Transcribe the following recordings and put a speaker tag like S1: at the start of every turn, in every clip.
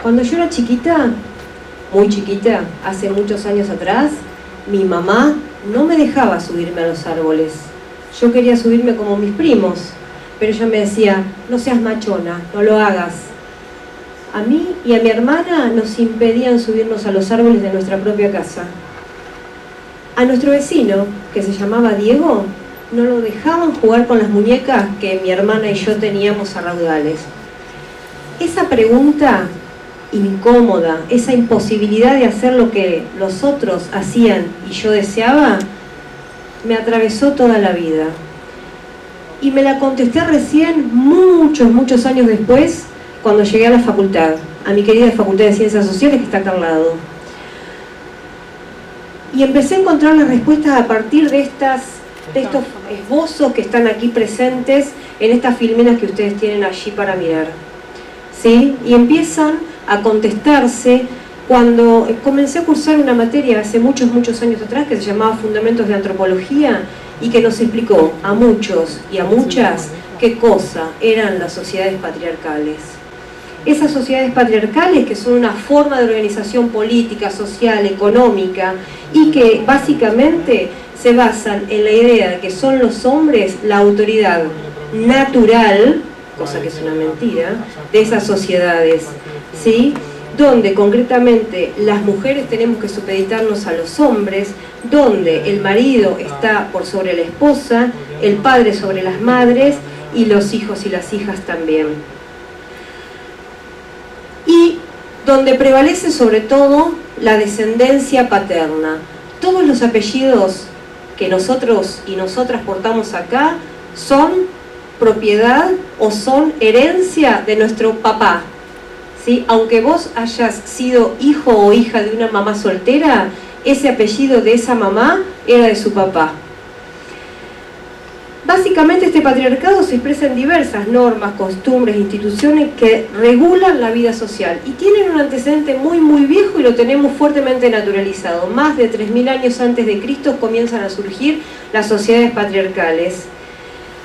S1: Cuando yo era chiquita, muy chiquita, hace muchos años atrás, mi mamá no me dejaba subirme a los árboles. Yo quería subirme como mis primos, pero ella me decía, no seas machona, no lo hagas. A mí y a mi hermana nos impedían subirnos a los árboles de nuestra propia casa. A nuestro vecino, que se llamaba Diego, no lo dejaban jugar con las muñecas que mi hermana y yo teníamos a raudales. Esa pregunta incómoda, esa imposibilidad de hacer lo que los otros hacían y yo deseaba, me atravesó toda la vida. Y me la contesté recién, muchos años después, cuando llegué a la facultad, a mi querida Facultad de Ciencias Sociales que está acá al lado. Y empecé a encontrar las respuestas a partir de estos esbozos que están aquí presentes en estas filminas que ustedes tienen allí para mirar. ¿Sí? Y empiezan a contestarse cuando comencé a cursar una materia hace muchos años atrás que se llamaba Fundamentos de Antropología y que nos explicó a muchos y a muchas qué cosa eran las sociedades patriarcales. Esas sociedades patriarcales que son una forma de organización política, social, económica y que básicamente se basan en la idea de que son los hombres la autoridad natural, cosa que es una mentira, de esas sociedades, ¿sí? Donde concretamente las mujeres tenemos que supeditarnos a los hombres, donde el marido está por sobre la esposa, el padre sobre las madres y los hijos y las hijas también. Y donde prevalece sobre todo la descendencia paterna. Todos los apellidos que nosotros y nosotras portamos acá son propiedad o son herencia de nuestro papá, ¿sí? Aunque vos hayas sido hijo o hija de una mamá soltera, ese apellido de esa mamá era de su papá. Básicamente este patriarcado se expresa en diversas normas, costumbres, instituciones que regulan la vida social y tienen un antecedente muy viejo y lo tenemos fuertemente naturalizado. Más de 3000 años antes de Cristo comienzan a surgir las sociedades patriarcales.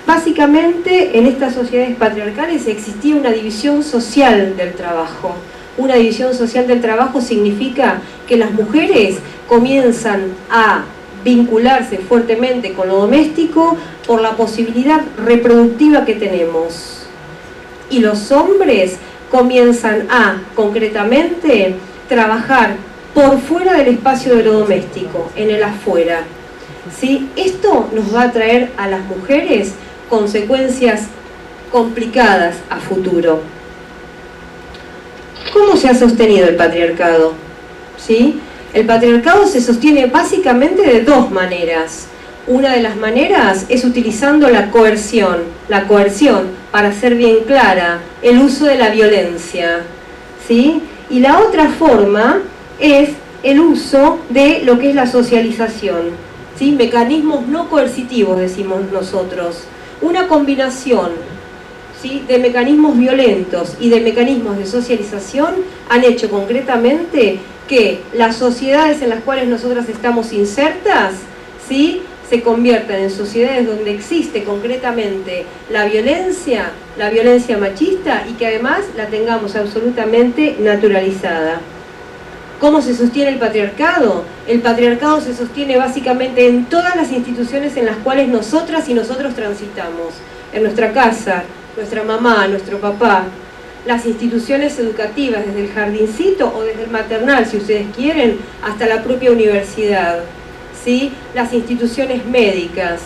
S1: Básicamente en estas sociedades patriarcales existía una división social del trabajo. Una división social del trabajo significa que las mujeres comienzan a vincularse fuertemente con lo doméstico por la posibilidad reproductiva que tenemos. Y los hombres comienzan a, concretamente, trabajar por fuera del espacio de lo doméstico, en el afuera. ¿Sí? Esto nos va a traer a las mujeres consecuencias complicadas a futuro. ¿Cómo se ha sostenido el patriarcado? ¿Sí? El patriarcado se sostiene básicamente de dos maneras. Una de las maneras es utilizando la coerción. La coerción, para ser bien clara, el uso de la violencia, ¿sí? Y la otra forma es el uso de lo que es la socialización, ¿sí? Mecanismos no coercitivos, decimos nosotros. Una combinación, ¿sí?, de mecanismos violentos y de mecanismos de socialización han hecho concretamente que las sociedades en las cuales nosotras estamos insertas, ¿sí?, se conviertan en sociedades donde existe concretamente la violencia machista y que además la tengamos absolutamente naturalizada. ¿Cómo se sostiene el patriarcado? El patriarcado se sostiene básicamente en todas las instituciones en las cuales nosotras y nosotros transitamos. En nuestra casa, nuestra mamá, nuestro papá, las instituciones educativas, desde el jardincito o desde el maternal, si ustedes quieren, hasta la propia universidad, ¿sí? Las instituciones médicas,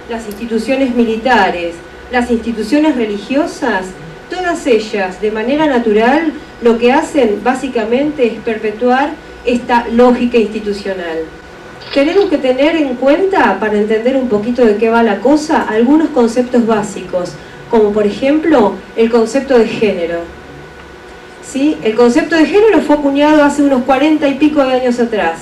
S1: las instituciones militares, las instituciones religiosas, todas ellas, de manera natural, lo que hacen básicamente es perpetuar esta lógica institucional. Tenemos que tener en cuenta, para entender un poquito de qué va la cosa, algunos conceptos básicos, como por ejemplo el concepto de género. ¿Sí? El concepto de género fue acuñado hace unos 40 y pico de años atrás,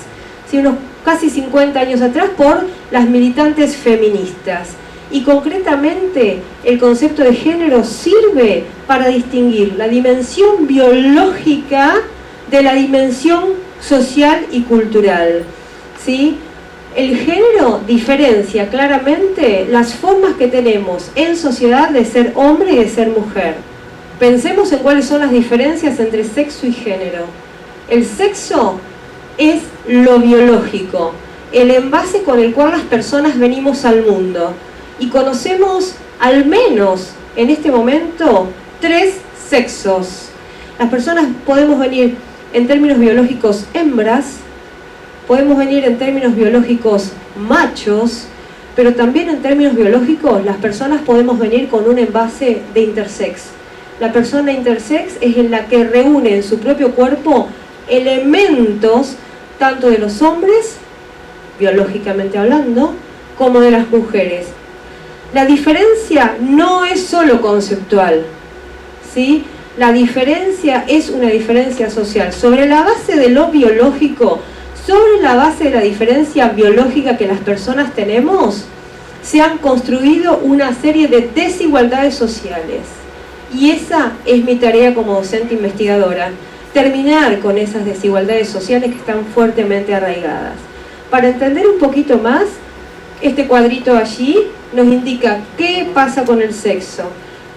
S1: ¿sí?, unos casi 50 años atrás por las militantes feministas. Y concretamente el concepto de género sirve para distinguir la dimensión biológica de la dimensión social y cultural, ¿sí? El género diferencia claramente las formas que tenemos en sociedad de ser hombre y de ser mujer. Pensemos en cuáles son las diferencias entre sexo y género. El sexo es lo biológico, el envase con el cual las personas venimos al mundo. Y conocemos al menos en este momento 3 sexos. Las personas podemos venir en términos biológicos hembras, podemos venir en términos biológicos machos, pero también en términos biológicos las personas podemos venir con un envase de intersex. La persona intersex es en la que reúne en su propio cuerpo elementos tanto de los hombres, biológicamente hablando, como de las mujeres. La diferencia no es solo conceptual, ¿sí? La diferencia es una diferencia social. Sobre la base de lo biológico, sobre la base de la diferencia biológica que las personas tenemos, se han construido una serie de desigualdades sociales. Y esa es mi tarea como docente investigadora, terminar con esas desigualdades sociales que están fuertemente arraigadas. Para entender un poquito más, este cuadrito allí nos indica qué pasa con el sexo.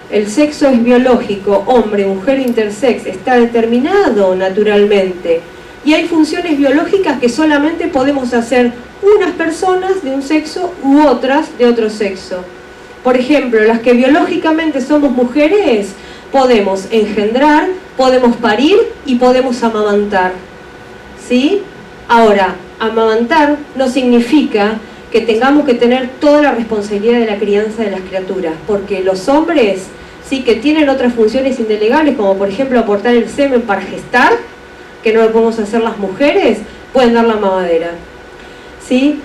S1: El sexo es biológico, hombre, mujer, intersex, está determinado naturalmente. Y hay funciones biológicas que solamente podemos hacer unas personas de un sexo u otras de otro sexo. Por ejemplo, las que biológicamente somos mujeres, podemos engendrar, podemos parir y podemos amamantar. ¿Sí? Ahora, amamantar no significa que tengamos que tener toda la responsabilidad de la crianza de las criaturas, porque los hombres sí que tienen otras funciones indelegales, como por ejemplo aportar el semen para gestar, que no lo podemos hacer las mujeres, pueden dar la mamadera. ¿Sí?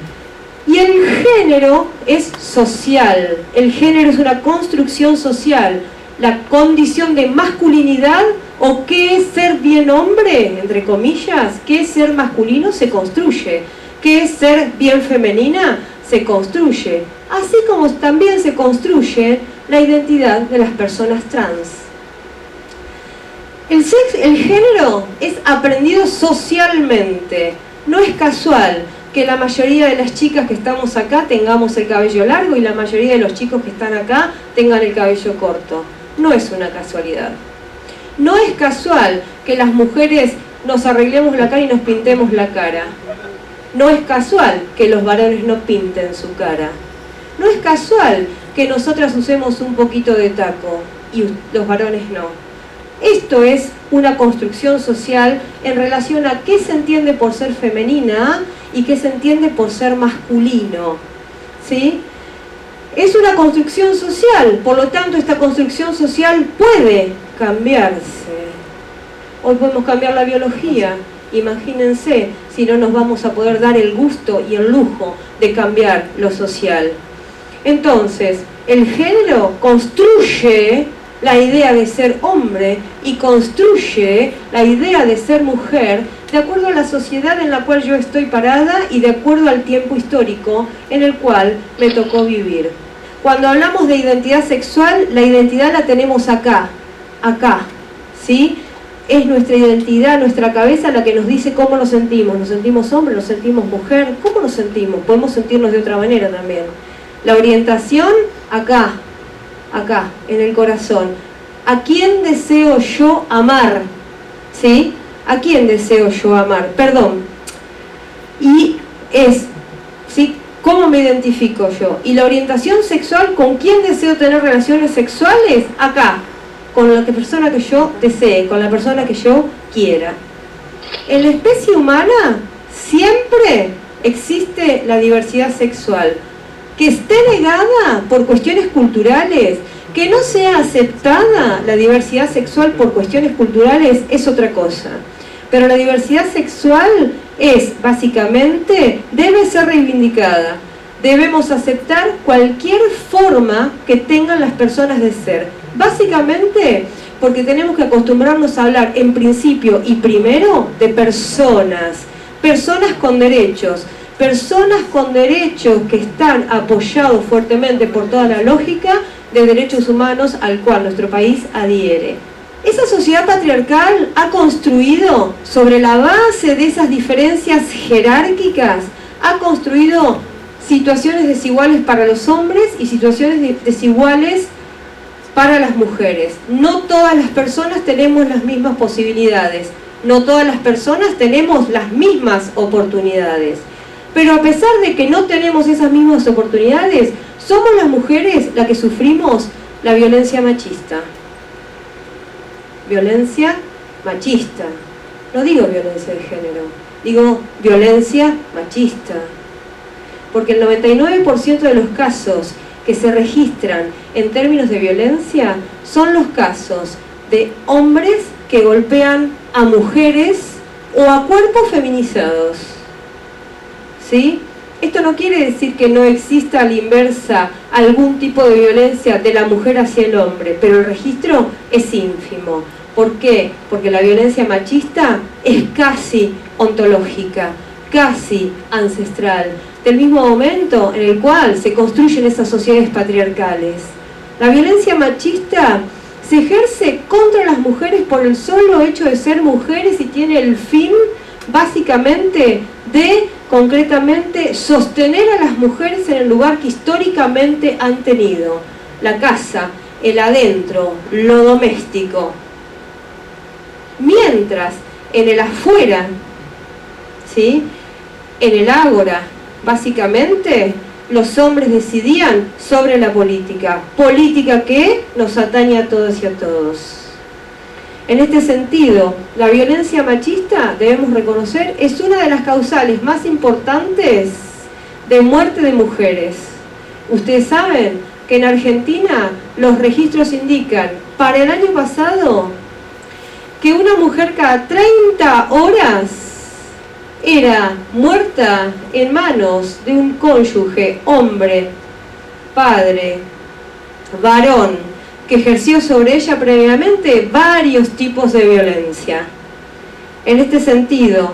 S1: Y el género es social. El género es una construcción social. La condición de masculinidad, o qué es ser bien hombre, entre comillas, qué es ser masculino, se construye. Qué es ser bien femenina, se construye. Así como también se construye la identidad de las personas trans. El género es aprendido socialmente. No es casual que la mayoría de las chicas que estamos acá tengamos el cabello largo y la mayoría de los chicos que están acá tengan el cabello corto. No es una casualidad. No es casual que las mujeres nos arreglemos la cara y nos pintemos la cara. No es casual que los varones no pinten su cara. No es casual que nosotras usemos un poquito de taco y los varones no. Esto es una construcción social en relación a qué se entiende por ser femenina y qué se entiende por ser masculino. ¿Sí? Es una construcción social, por lo tanto esta construcción social puede cambiarse. Hoy podemos cambiar la biología, imagínense si no nos vamos a poder dar el gusto y el lujo de cambiar lo social. Entonces, el género construye la idea de ser hombre y construye la idea de ser mujer de acuerdo a la sociedad en la cual yo estoy parada y de acuerdo al tiempo histórico en el cual me tocó vivir. Cuando hablamos de identidad sexual, la identidad la tenemos acá, ¿sí? Es nuestra identidad, nuestra cabeza la que nos dice cómo nos sentimos. ¿Nos sentimos hombre? ¿Nos sentimos mujer? ¿Cómo nos sentimos? Podemos sentirnos de otra manera también. La orientación, acá, en el corazón. ¿A quién deseo yo amar? ¿Sí? ¿A quién deseo yo amar? Perdón. Y es, ¿sí? ¿Cómo me identifico yo? Y la orientación sexual, ¿con quién deseo tener relaciones sexuales? Acá, con la persona que yo desee, con la persona que yo quiera. En la especie humana siempre existe la diversidad sexual. Que esté negada por cuestiones culturales, que no sea aceptada la diversidad sexual por cuestiones culturales es otra cosa. Pero la diversidad sexual es, básicamente, debe ser reivindicada. Debemos aceptar cualquier forma que tengan las personas de ser. Básicamente, porque tenemos que acostumbrarnos a hablar en principio y primero de personas con derechos. Personas con derechos que están apoyados fuertemente por toda la lógica de derechos humanos al cual nuestro país adhiere. Esa sociedad patriarcal ha construido, sobre la base de esas diferencias jerárquicas, ha construido situaciones desiguales para los hombres y situaciones desiguales para las mujeres. No todas las personas tenemos las mismas posibilidades, no todas las personas tenemos las mismas oportunidades. Pero a pesar de que no tenemos esas mismas oportunidades, somos las mujeres las que sufrimos la violencia machista. Violencia machista. No digo violencia de género, digo violencia machista. Porque el 99% de los casos que se registran en términos de violencia son los casos de hombres que golpean a mujeres o a cuerpos feminizados. ¿Sí? Esto no quiere decir que no exista a la inversa algún tipo de violencia de la mujer hacia el hombre, pero el registro es ínfimo. ¿Por qué? Porque la violencia machista es casi ontológica, casi ancestral, del mismo momento en el cual se construyen esas sociedades patriarcales. La violencia machista se ejerce contra las mujeres por el solo hecho de ser mujeres y tiene el fin, básicamente, de, concretamente, sostener a las mujeres en el lugar que históricamente han tenido. La casa, el adentro, lo doméstico. Mientras, en el afuera, ¿sí?, en el ágora, básicamente, los hombres decidían sobre la política. Política que nos atañe a todos y a todos. En este sentido, la violencia machista, debemos reconocer, es una de las causales más importantes de muerte de mujeres. Ustedes saben que en Argentina los registros indican, para el año pasado, que una mujer cada 30 horas era muerta en manos de un cónyuge, hombre, padre, varón, que ejerció sobre ella previamente varios tipos de violencia. En este sentido,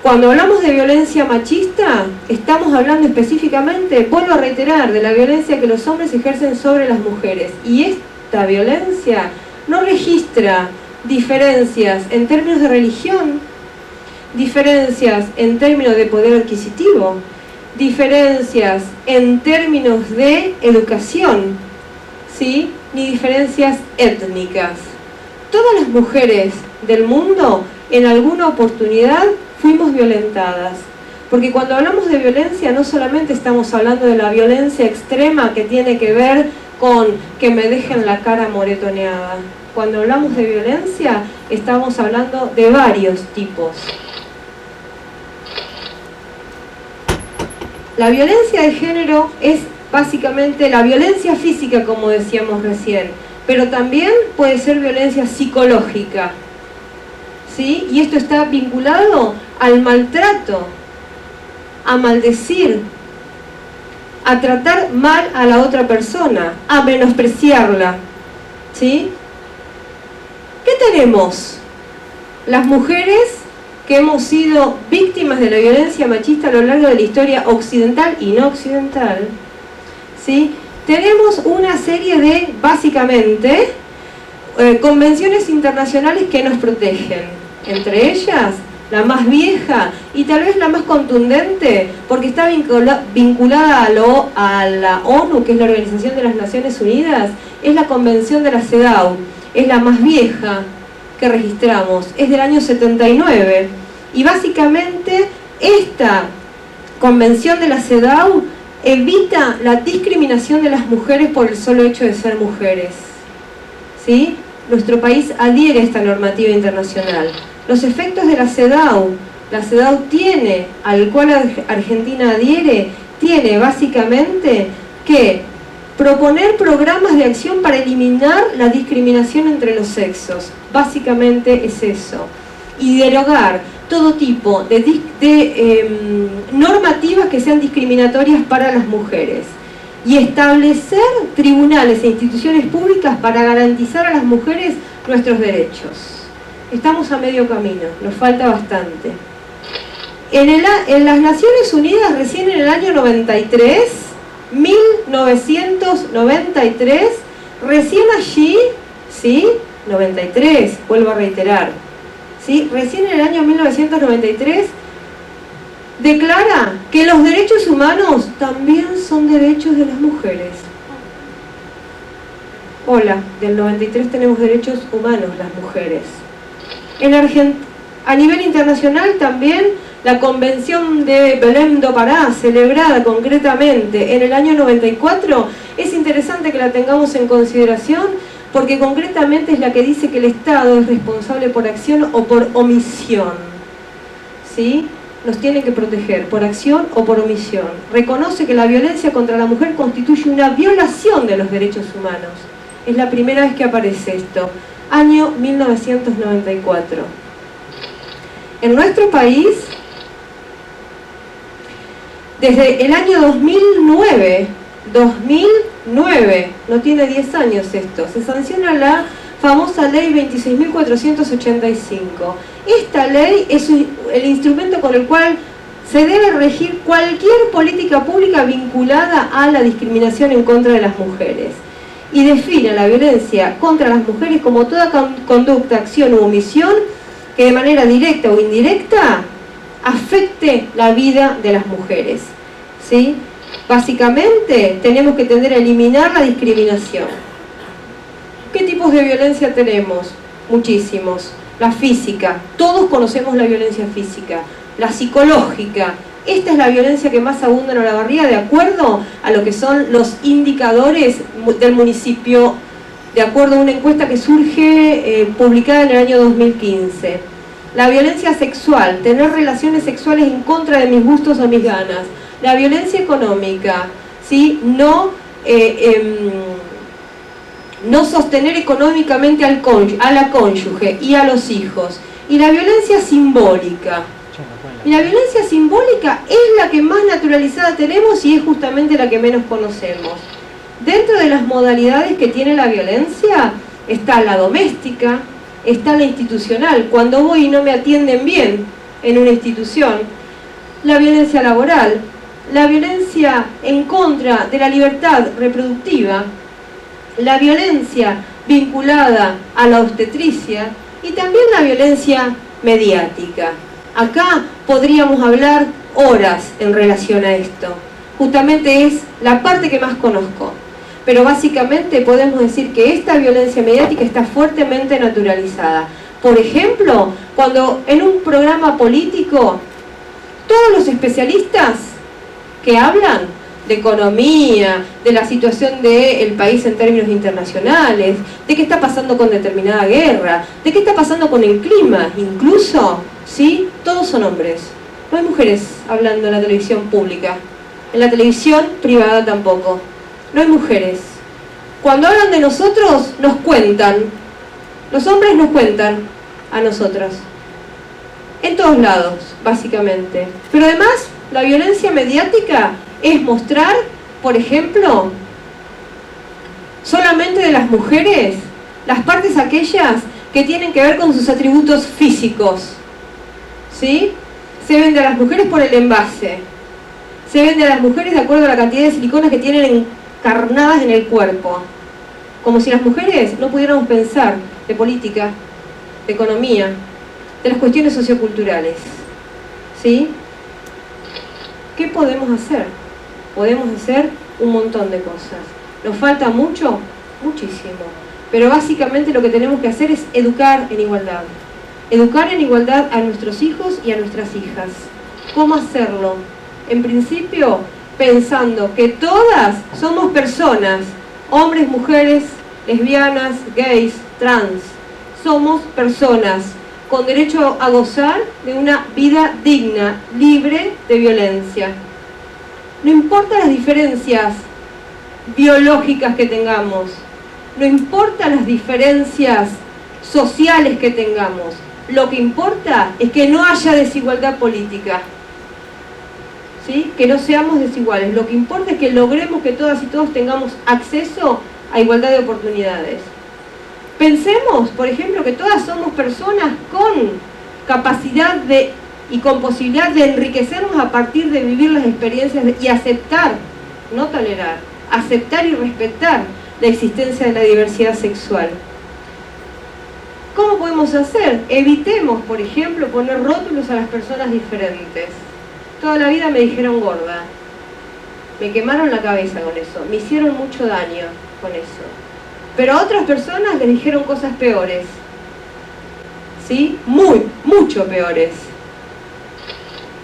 S1: cuando hablamos de violencia machista, estamos hablando específicamente, vuelvo a reiterar, de la violencia que los hombres ejercen sobre las mujeres. Y esta violencia no registra diferencias en términos de religión, diferencias en términos de poder adquisitivo, diferencias en términos de educación, ¿sí?, ni diferencias étnicas. Todas las mujeres del mundo en alguna oportunidad fuimos violentadas, porque cuando hablamos de violencia no solamente estamos hablando de la violencia extrema que tiene que ver con que me dejen la cara moretoneada. Cuando hablamos de violencia estamos hablando de varios tipos. La violencia de género es básicamente la violencia física, como decíamos recién, pero también puede ser violencia psicológica, ¿sí? Y esto está vinculado al maltrato, a maldecir, a tratar mal a la otra persona, a menospreciarla, ¿sí? ¿Qué tenemos? Las mujeres que hemos sido víctimas de la violencia machista a lo largo de la historia occidental y no occidental, ¿sí? Tenemos una serie de, básicamente, convenciones internacionales que nos protegen. Entre ellas, la más vieja y tal vez la más contundente, porque está vinculada a la ONU, que es la Organización de las Naciones Unidas, es la Convención de la CEDAW. Es la más vieja que registramos, es del año 79. Y básicamente esta Convención de la CEDAW evita la discriminación de las mujeres por el solo hecho de ser mujeres, ¿sí? Nuestro país adhiere a esta normativa internacional. Los efectos de la CEDAW tiene, al cual Argentina adhiere, tiene básicamente que proponer programas de acción para eliminar la discriminación entre los sexos. Básicamente es eso. Y derogar todo tipo de normativas que sean discriminatorias para las mujeres. Y establecer tribunales e instituciones públicas para garantizar a las mujeres nuestros derechos. Estamos a medio camino, nos falta bastante. En las Naciones Unidas, recién en el año 1993, recién allí, ¿sí?, 93, vuelvo a reiterar, ¿sí?, recién en el año 1993, declara que los derechos humanos también son derechos de las mujeres. Hola, del 93 tenemos derechos humanos las mujeres. A nivel internacional también la Convención de Belém do Pará, celebrada concretamente en el año 94, es interesante que la tengamos en consideración porque concretamente es la que dice que el Estado es responsable por acción o por omisión. ¿Sí? Nos tiene que proteger por acción o por omisión. Reconoce que la violencia contra la mujer constituye una violación de los derechos humanos. Es la primera vez que aparece esto. Año 1994. En nuestro país, desde el año 2009, no tiene 10 años esto, se sanciona la famosa ley 26.485. Esta ley es el instrumento con el cual se debe regir cualquier política pública vinculada a la discriminación en contra de las mujeres. Y define la violencia contra las mujeres como toda conducta, acción u omisión que de manera directa o indirecta afecte la vida de las mujeres. ¿Sí? Básicamente tenemos que tender a eliminar la discriminación. ¿Qué tipos de violencia tenemos? Muchísimos. La física, todos conocemos la violencia física. La psicológica, esta es la violencia que más abunda en Olavarría de acuerdo a lo que son los indicadores del municipio, de acuerdo a una encuesta que surge publicada en el año 2015. La violencia sexual, tener relaciones sexuales en contra de mis gustos o mis ganas. La violencia económica, ¿sí? No sostener económicamente a la cónyuge y a los hijos. Y la violencia simbólica. Y la violencia simbólica es la que más naturalizada tenemos y es justamente la que menos conocemos. Dentro de las modalidades que tiene la violencia está la doméstica, está la institucional, cuando voy y no me atienden bien en una institución, la violencia laboral, la violencia en contra de la libertad reproductiva, la violencia vinculada a la obstetricia y también la violencia mediática. Acá podríamos hablar horas en relación a esto. Justamente es la parte que más conozco. Pero básicamente podemos decir que esta violencia mediática está fuertemente naturalizada. Por ejemplo, cuando en un programa político todos los especialistas que hablan de economía, de la situación del país en términos internacionales, de qué está pasando con determinada guerra, de qué está pasando con el clima, incluso, ¿sí? Todos son hombres. No hay mujeres hablando en la televisión pública, en la televisión privada tampoco. No hay mujeres. Cuando hablan de nosotros, nos cuentan. Los hombres nos cuentan a nosotras. En todos lados, básicamente. Pero además, la violencia mediática es mostrar, por ejemplo, solamente de las mujeres, las partes aquellas que tienen que ver con sus atributos físicos. ¿Sí? Se vende a las mujeres por el envase. Se vende a las mujeres de acuerdo a la cantidad de siliconas que tienen encarnadas en el cuerpo. Como si las mujeres no pudiéramos pensar de política, de economía, de las cuestiones socioculturales. ¿Sí? ¿Qué podemos hacer? Podemos hacer un montón de cosas. ¿Nos falta mucho? Muchísimo. Pero básicamente lo que tenemos que hacer es educar en igualdad. Educar en igualdad a nuestros hijos y a nuestras hijas. ¿Cómo hacerlo? En principio, pensando que todas somos personas, hombres, mujeres, lesbianas, gays, trans. Somos personas con derecho a gozar de una vida digna, libre de violencia. No importa las diferencias biológicas que tengamos, no importa las diferencias sociales que tengamos, lo que importa es que no haya desigualdad política. ¿Sí? Que no seamos desiguales. Lo que importa es que logremos que todas y todos tengamos acceso a igualdad de oportunidades. Pensemos, por ejemplo, que todas somos personas con capacidad y con posibilidad de enriquecernos a partir de vivir las experiencias y aceptar, no tolerar, aceptar y respetar la existencia de la diversidad sexual. ¿Cómo podemos hacer? Evitemos, por ejemplo, poner rótulos a las personas diferentes. Toda la vida me dijeron gorda. Me quemaron la cabeza con eso. Me hicieron mucho daño con eso. pero a otras personas les dijeron cosas peores, ¿sí? Mucho peores.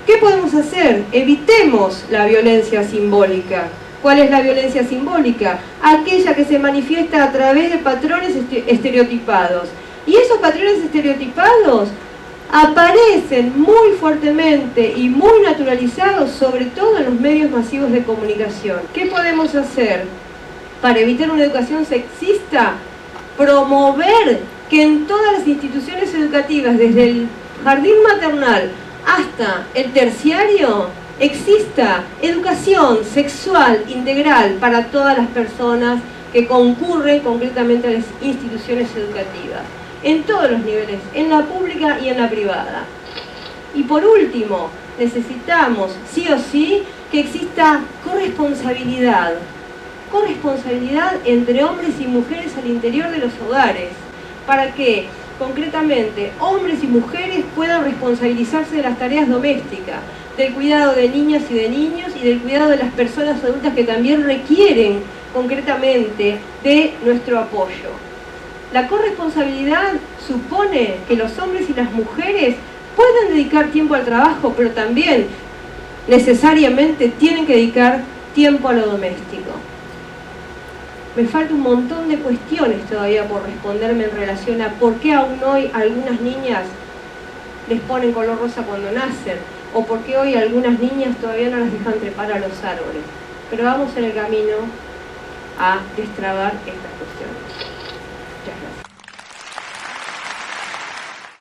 S1: ¿Qué podemos hacer? Evitemos la violencia simbólica. ¿Cuál es la violencia simbólica? Aquella que se manifiesta a través de patrones estereotipados. Y esos patrones estereotipados aparecen muy fuertemente y muy naturalizados, sobre todo en los medios masivos de comunicación. ¿Qué podemos hacer para evitar una educación sexista? Promover que en todas las instituciones educativas, desde el jardín maternal hasta el terciario, exista educación sexual integral para todas las personas que concurren concretamente a las instituciones educativas, en todos los niveles, en la pública y en la privada. Y por último, necesitamos sí o sí que exista corresponsabilidad entre hombres y mujeres al interior de los hogares, para que concretamente hombres y mujeres puedan responsabilizarse de las tareas domésticas, del cuidado de niñas y de niños y del cuidado de las personas adultas que también requieren concretamente de nuestro apoyo. La corresponsabilidad supone que los hombres y las mujeres pueden dedicar tiempo al trabajo, pero también necesariamente tienen que dedicar tiempo a lo doméstico. Me falta un montón de cuestiones todavía por responderme en relación a por qué aún hoy algunas niñas les ponen color rosa cuando nacen, o por qué hoy algunas niñas todavía no las dejan trepar a los árboles. Pero vamos en el camino a destrabar estas cuestiones.